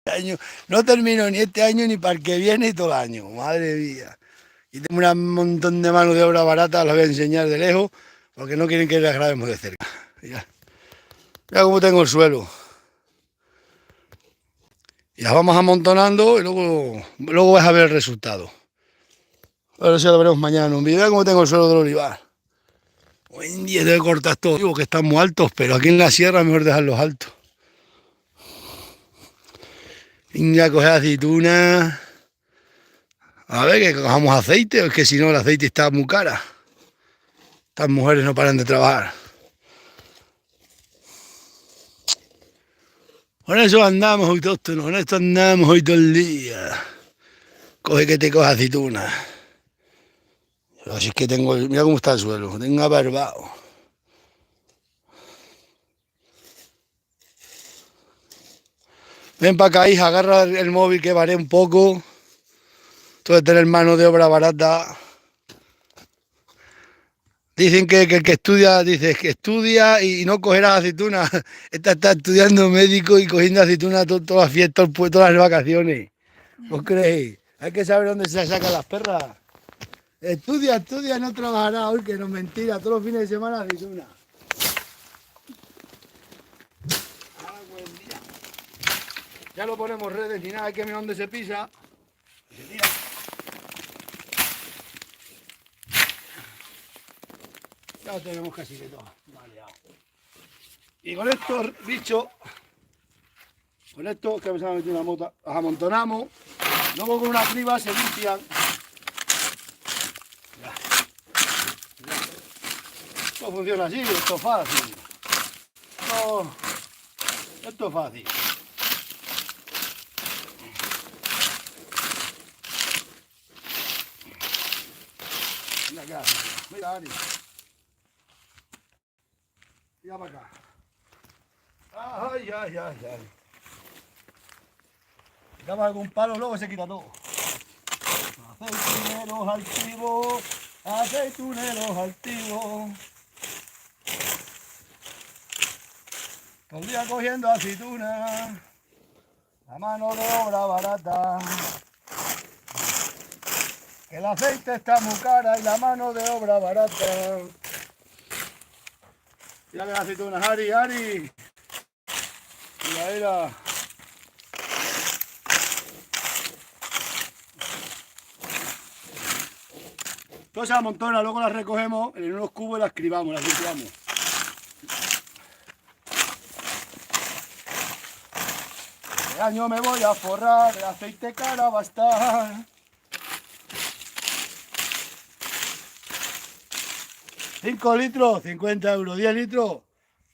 Año, no termino ni este año ni para el que viene y todo el año, madre mía. Y tengo un montón de mano de obra barata, las voy a enseñar de lejos, porque no quieren que las grabemos de cerca. Mira, mira cómo tengo el suelo. Y las vamos amontonando y luego vas a ver el resultado. Ahora sí lo veremos mañana en un vídeo. Mira cómo tengo el suelo del olivar. Hoy en día tengo que cortar todo. Digo que están muy altos, pero aquí en la sierra es mejor dejarlos altos. Venga, a coger aceitunas. A ver, que cojamos aceite, o es que si no el aceite está muy cara. Estas mujeres no paran de trabajar. Con eso andamos autóctonos, con esto andamos hoy todo el día. Coge que te coja aceituna. Así es que tengo, mira cómo está el suelo, tengo abarbado. Ven para acá, hija, agarra el móvil que varé un poco. Tú de tener mano de obra barata. Dicen que el que estudia, dices que estudia y no cogerás aceitunas. Esta está estudiando médico y cogiendo aceitunas todas las fiestas, todas las vacaciones. ¿Os creéis? Hay que saber dónde se sacan las perras. Estudia, no trabajará hoy, que no es mentira. Todos los fines de semana aceituna. Ya lo ponemos redes ni nada, hay que mirar dónde se pisa. Se tira. Ya lo tenemos casi que todo. Vale, ya. Y con estos bichos, con esto que vamos a meter una mota, las amontonamos. Luego con una criba se limpian. Ya. Esto funciona así, esto es fácil. Esto es fácil. Mira qué hace. Mira, Ari. Mira para acá. Ay, ay, ay, ay. Si damos algún palo, luego se quita todo. Aceituneros altivos, aceituneros altivos. Todo el día cogiendo aceitunas, la mano de obra barata. Que el aceite está muy cara y la mano de obra barata. Mira que las aceitunas, Ari, Ari. Mira. Todas esas montonas, luego las recogemos en unos cubos y las cribamos, las limpiamos. Este año me voy a forrar, el aceite cara va a estar. 5 litros, 50 euros, 10 litros,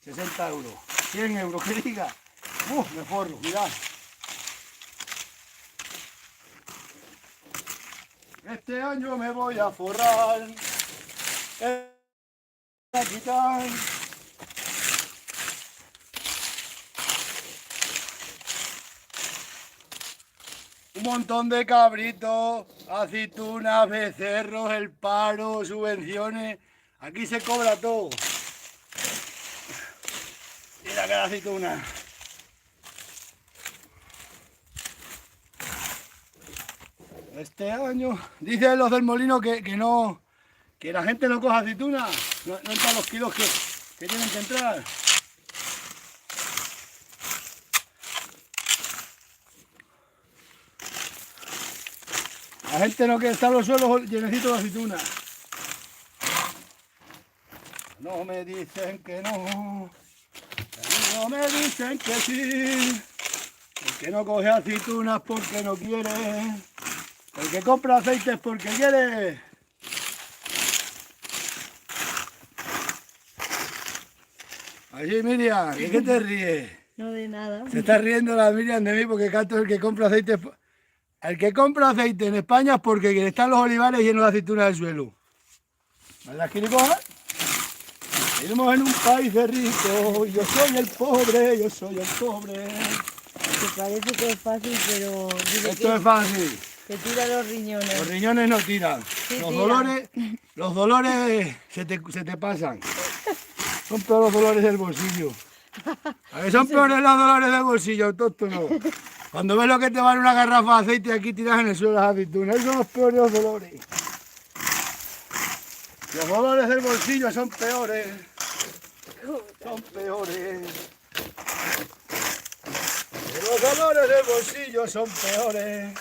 60 euros, 100 euros, que diga. Me forro, mirad. Este año me voy a forrar, a quitar. Un montón de cabritos, aceitunas, becerros, el paro, subvenciones. Aquí se cobra todo. Mira que la aceituna. Este año, dicen los del molino que no, que la gente no coja aceituna, no entran los kilos que tienen que entrar. La gente no quiere estar en los suelos llenecitos de aceituna. No me dicen que no me dicen que sí. El que no coge aceitunas porque no quiere. El que compra aceite es porque quiere. Allí, Miriam, ¿de qué te ríes? No de nada. Se está riendo la Miriam de mí porque canto el que compra aceite. El que compra aceite en España es porque están los olivares llenos de aceitunas del suelo. ¿Verdad, gilipollas? Vivimos en un país de ricos, yo soy el pobre, yo soy el pobre. Te parece que es fácil, pero... Esto es fácil. Que tira los riñones. Los riñones no tiran. Sí, Los dolores se te pasan. Son peores los dolores del bolsillo. A ver, son peores los dolores del bolsillo, autóctono. Cuando ves lo que te vale una garrafa de aceite, aquí tiras en el suelo las aceitunas. Esos son los peores dolores. Los dolores del bolsillo son peores. Son peores. Los dolores del bolsillo son peores.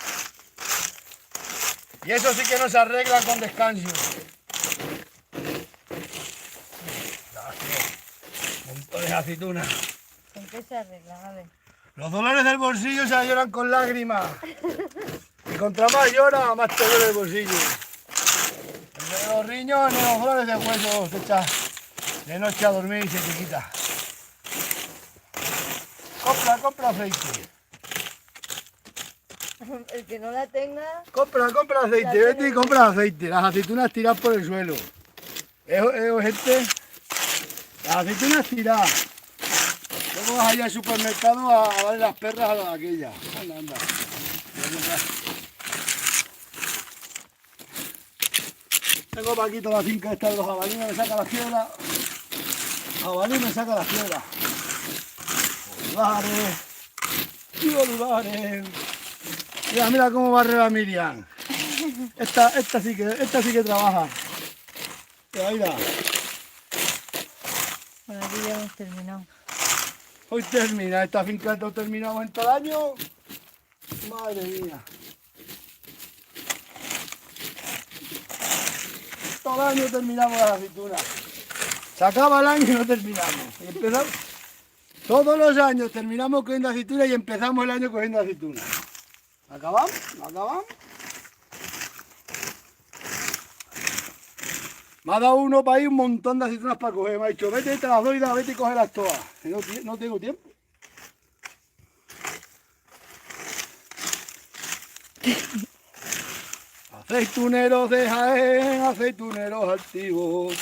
Y eso sí que no se arregla con descanso. Montones de aceitunas. ¿Con qué se arregla? A ver. Los dolores del bolsillo se lloran con lágrimas. Y contra más llora, más te duele el bolsillo. El de los riñones, los dolores de hueso, te echas de noche a dormir y se te quita. Compra aceite. El que no la tenga, Compra aceite, vete y compra aceite. Las aceitunas tiradas por el suelo. Gente, las aceitunas tiradas. Luego vas allá al supermercado a darle las perras a aquellas. Anda. Tengo Paquito la finca esta de los jabalíes, me saca la piedra. Jabalí me saca la piedra. Olivares. Mira cómo barre la Miriam. Esta sí que trabaja. Mira. bueno, aquí ya hemos terminado. Hoy termina, esta finca no terminamos en todo el año. Madre mía. Todo el año terminamos las aceitunas. Se acaba el año y no terminamos. Y empezamos. Todos los años terminamos cogiendo aceitunas y empezamos el año cogiendo aceitunas. ¿Acabamos? Me ha dado uno para ir un montón de aceitunas para coger. Me ha dicho, vete, te las doy, vete y cógelas todas. No tengo tiempo. Aceituneros de Jaén, aceituneros activos.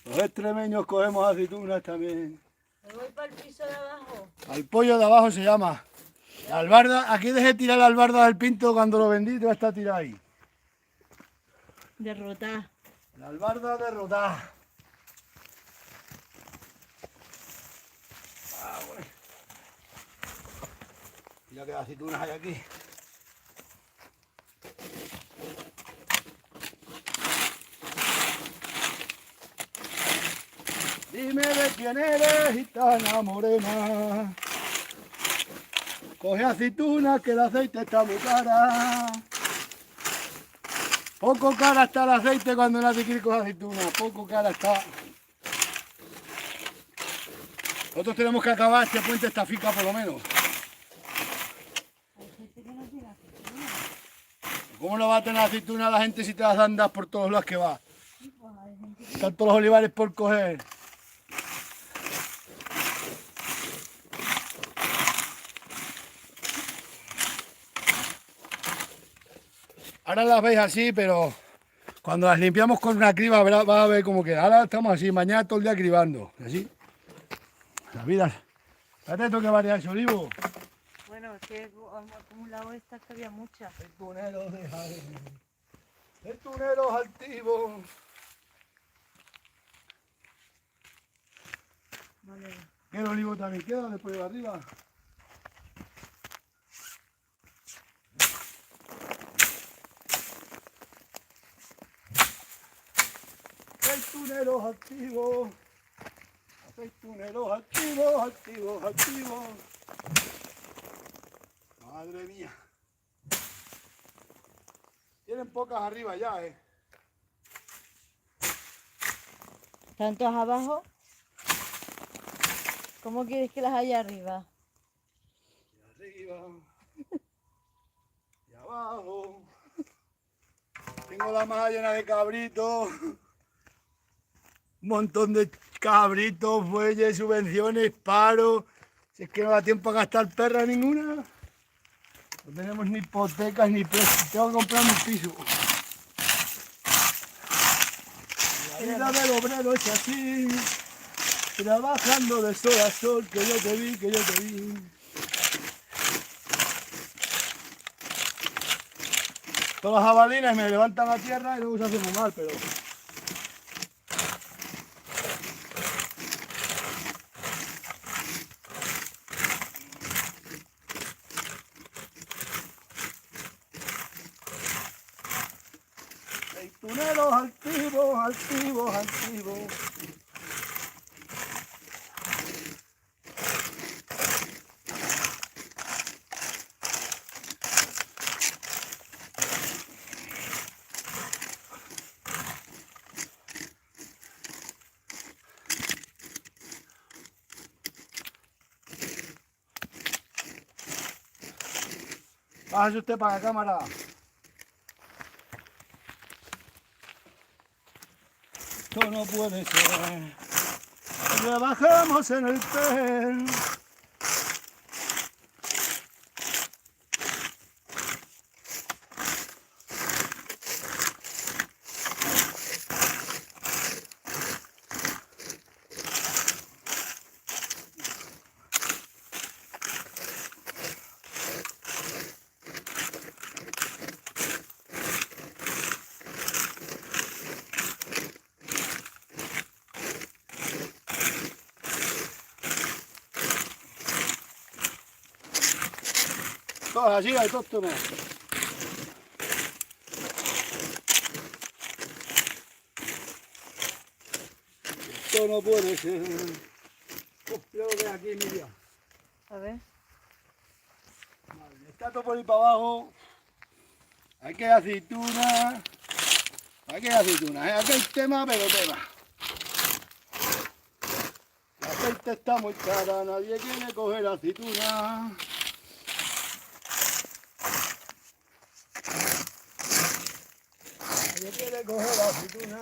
Los extremeños cogemos aceitunas también. Me voy para el piso de abajo. Al pollo de abajo se llama. La albarda, aquí dejé tirar la albarda del Pinto cuando lo vendí, ya está tirada ahí. Derrotar. La albarda derrotada. Bueno. Mira qué aceitunas hay aquí. Dime de quién eres, gitana morena. Coge aceitunas que el aceite está muy cara. Poco cara está el aceite cuando nadie quiere coger aceitunas. Poco cara está. Nosotros tenemos que acabar este puente, esta finca por lo menos. Hay gente que no tiene aceituna. ¿Cómo no va a tener aceitunas la gente si te las andas por todos lados que va? Pues hay gente que... Están todos los olivares por coger. Ahora las veis así, pero cuando las limpiamos con una criba vas a ver cómo queda. Ahora estamos así, mañana todo el día cribando. Así. Las vidas. Fíjate esto que varía ese olivo. Bueno, es que hemos acumulado estas que había muchas. Aceituneros de Jaén. Aceituneros altivos. Vale. ¿Qué olivo también queda después de arriba? Aceituneros activos. Aceituneros activos. Madre mía. Tienen pocas arriba ya, ¿Tantos abajo? ¿Cómo quieres que las haya arriba? Y arriba. Y abajo. Tengo la maja llena de cabritos. Un montón de cabritos, bueyes, subvenciones, paro. Si es que no da tiempo a gastar perra ninguna. No tenemos ni hipotecas ni precios. Tengo que comprar un piso. La vida del obrero es así. Trabajando de sol a sol, que yo te vi. Todos los jabalines me levantan a tierra y luego se hace muy mal, pero... Aceituneros altivos, altivos, altivos. Bájese usted para la cámara. Esto no puede ser. Que bajemos en el tren. Todos allí, autóctonos. Esto no puede ser. Yo lo que aquí, Miriam. A ver. Vale, está todo por ir para abajo. Aquí hay aceituna. Aquí hay aceituna, ¿eh? Aquí hay tema, pero tema. La aceite está muy cara, nadie quiere coger aceituna. Nadie quiere coger aceituna.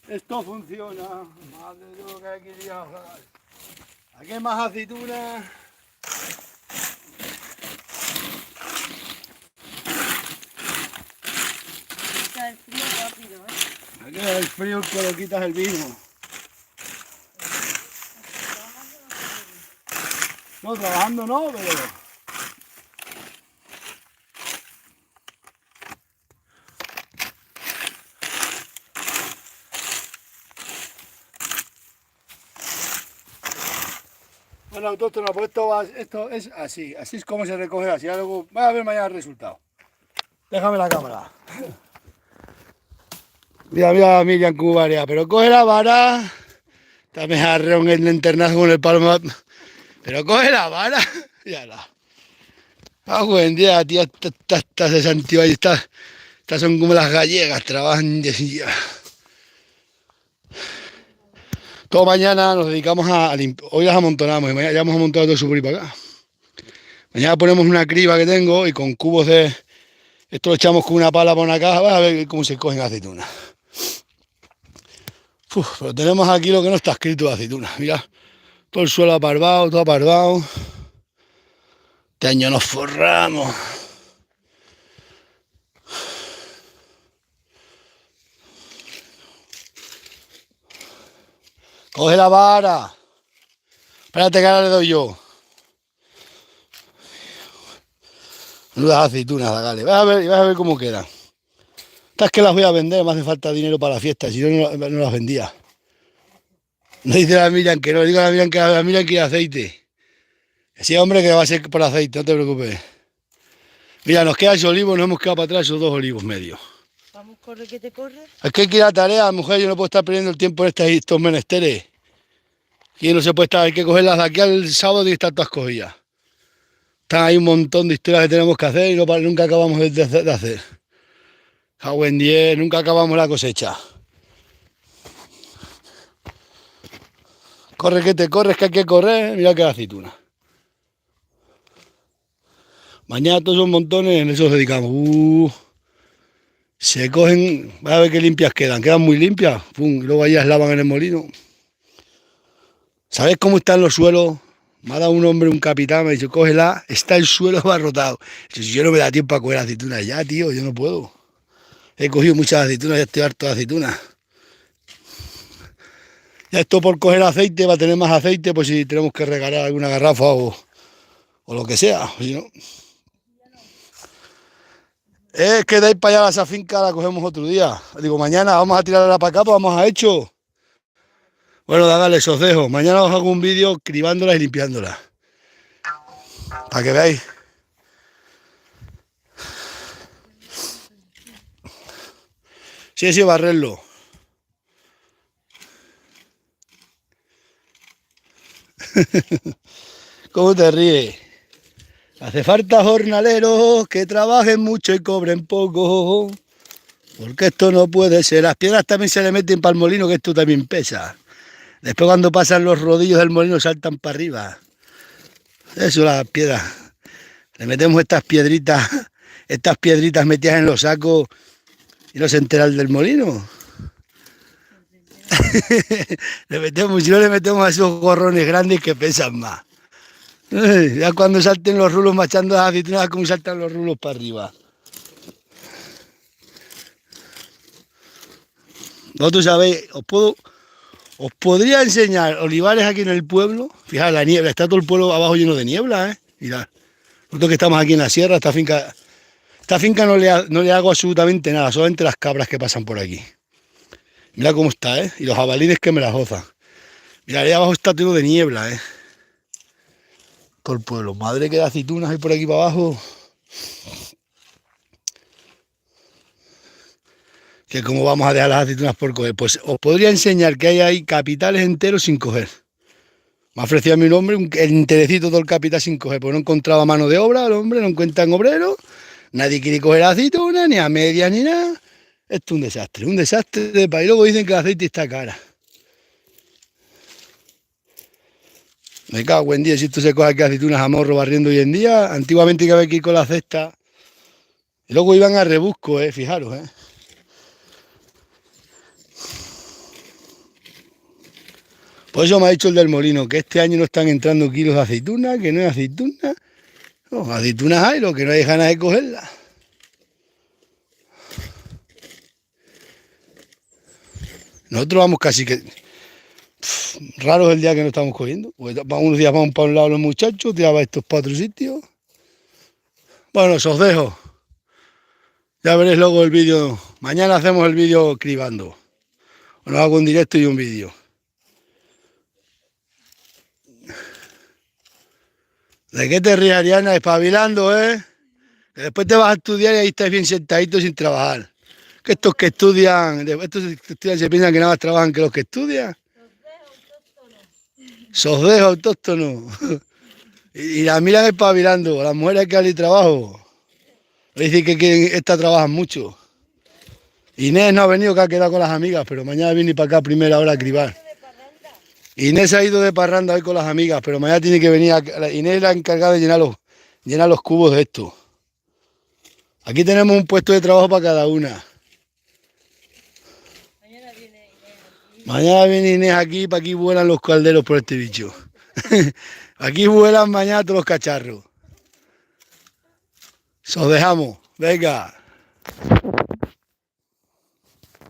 Esto funciona. Madre de Dios, que hay que viajar. Aquí hay más aceitunas. Está el frío rápido, ¿eh? Aquí el frío que lo quitas el vino. No, trabajando no, pero... Bueno, autóctono, pues esto es así es como se recoge así. Ahora luego va a ver mañana el resultado. Déjame la cámara. Mira, mira a Miriam Cubaria, pero coge la vara. También arreón en el internazo con el palmo. Pero coge la vara. Ya la. Ah, buen día, tía, estas de Santiago, estas son como las gallegas, trabajan de silla. Todo mañana nos dedicamos a limpiar. Hoy las amontonamos y mañana ya hemos amontado todo eso por ahí para acá. Mañana ponemos una criba que tengo y con cubos de... Esto lo echamos con una pala por una caja. Vas a ver cómo se cogen aceitunas. Pero tenemos aquí lo que no está escrito de aceitunas. Mira, todo el suelo aparvado, todo aparvado. Este año nos forramos. Coge la vara. Espérate que ahora le doy yo. Menudas aceitunas, dale. Vas a ver cómo quedan. Estas que las voy a vender, me hace falta dinero para la fiesta, si no, no las vendía. No dice la Miriam que no, digo a la Miriam que quiere aceite. Sí, hombre, que va a ser por aceite, no te preocupes. Mira, nos queda ese olivo, nos hemos quedado para atrás esos dos olivos medios. Vamos, corre, que te corre. Es que hay que ir a tarea, mujer, yo no puedo estar perdiendo el tiempo en estos menesteres. Y no se puede estar, hay que cogerlas de aquí al sábado y estar todas cogidas. Están ahí un montón de historias que tenemos que hacer y nunca acabamos de hacer. Cago en 10, nunca acabamos la cosecha. Corre que te corres, que hay que correr, mira que aceituna. Mañana todos esos montones, en eso nos dedicamos. Se cogen, vas a ver qué limpias quedan muy limpias. Pum, y luego ahí las lavan en el molino. ¿Sabes cómo están los suelos? Me ha dado un hombre, un capitán, me ha dicho, cógela, está el suelo abarrotado. Si yo no me da tiempo a coger aceitunas ya, tío, yo no puedo. He cogido muchas aceitunas, ya estoy harto de aceitunas. Ya esto por coger aceite, va a tener más aceite, pues si tenemos que regalar alguna garrafa o lo que sea. Si no. Es que de ahí para allá a esa finca la cogemos otro día. Digo, mañana vamos a tirarla para acá, pues vamos a hecho. Bueno, dale, os dejo. Mañana os hago un vídeo cribándola y limpiándola. Para que veáis. Sí, barrerlo. ¿Cómo te ríes? Hace falta jornaleros que trabajen mucho y cobren poco. Porque esto no puede ser. Las piedras también se le meten para el molino, que esto también pesa. Después cuando pasan los rodillos del molino saltan para arriba. Eso, las piedras. Le metemos estas piedritas metidas en los sacos y no se entera el del molino. Le metemos, si no le metemos a esos gorrones grandes que pesan más. Ya cuando salten los rulos machando las aceitunas, como saltan los rulos para arriba. Vosotros sabéis, os podría enseñar olivares aquí en el pueblo. Fijaos la niebla, está todo el pueblo abajo lleno de niebla, ¿eh? Mirad. Nosotros que estamos aquí en la sierra, esta finca no le hago absolutamente nada, solamente las cabras que pasan por aquí. Mira cómo está, ¿eh? Y los jabalines que me las gozan. Mira, ahí abajo está todo de niebla, ¿eh? Todo el pueblo. Madre que de aceitunas hay por aquí para abajo. Que cómo vamos a dejar las aceitunas por coger. Pues os podría enseñar que hay ahí capitales enteros sin coger. Me ha ofrecido a mi hombre el enterecito todo el capital sin coger, porque no encontraba mano de obra, el hombre no encuentran obreros, nadie quiere coger aceitunas, ni a medias, ni nada. Esto es un desastre de país. Luego dicen que el aceite está cara. Me cago en día, si esto se coge aquí aceitunas a morro barriendo hoy en día. Antiguamente había que ir con la cesta. Y luego iban a rebusco, fijaros, Por eso me ha dicho el del molino, que este año no están entrando kilos de aceitunas, que no hay aceitunas. No, aceitunas hay, lo que no hay ganas de cogerlas. Nosotros vamos casi que... raro es el día que no estamos cogiendo. Pues unos días vamos para un lado los muchachos, otros días para estos para otro sitio. Bueno, os dejo. Ya veréis luego el vídeo. Mañana hacemos el vídeo cribando. Os hago un directo y un vídeo. ¿De qué te ríes, Ariana? Espabilando, ¿eh? Que después te vas a estudiar y ahí estás bien sentadito sin trabajar. Que estos que estudian se piensan que nada más trabajan que los que estudian. Sosdejo autóctono. Y las miran espabilando. Las mujeres que hay trabajo. Dicen que estas trabajan mucho. Inés no ha venido, que ha quedado con las amigas, pero mañana viene para acá a primera hora a cribar. Inés ha ido de parranda hoy con las amigas, pero mañana tiene que venir. Inés es la encargada de llenar los cubos de esto. Aquí tenemos un puesto de trabajo para cada una. Mañana viene Inés aquí, para aquí vuelan los calderos por este bicho. Aquí vuelan mañana todos los cacharros. Os dejamos, venga.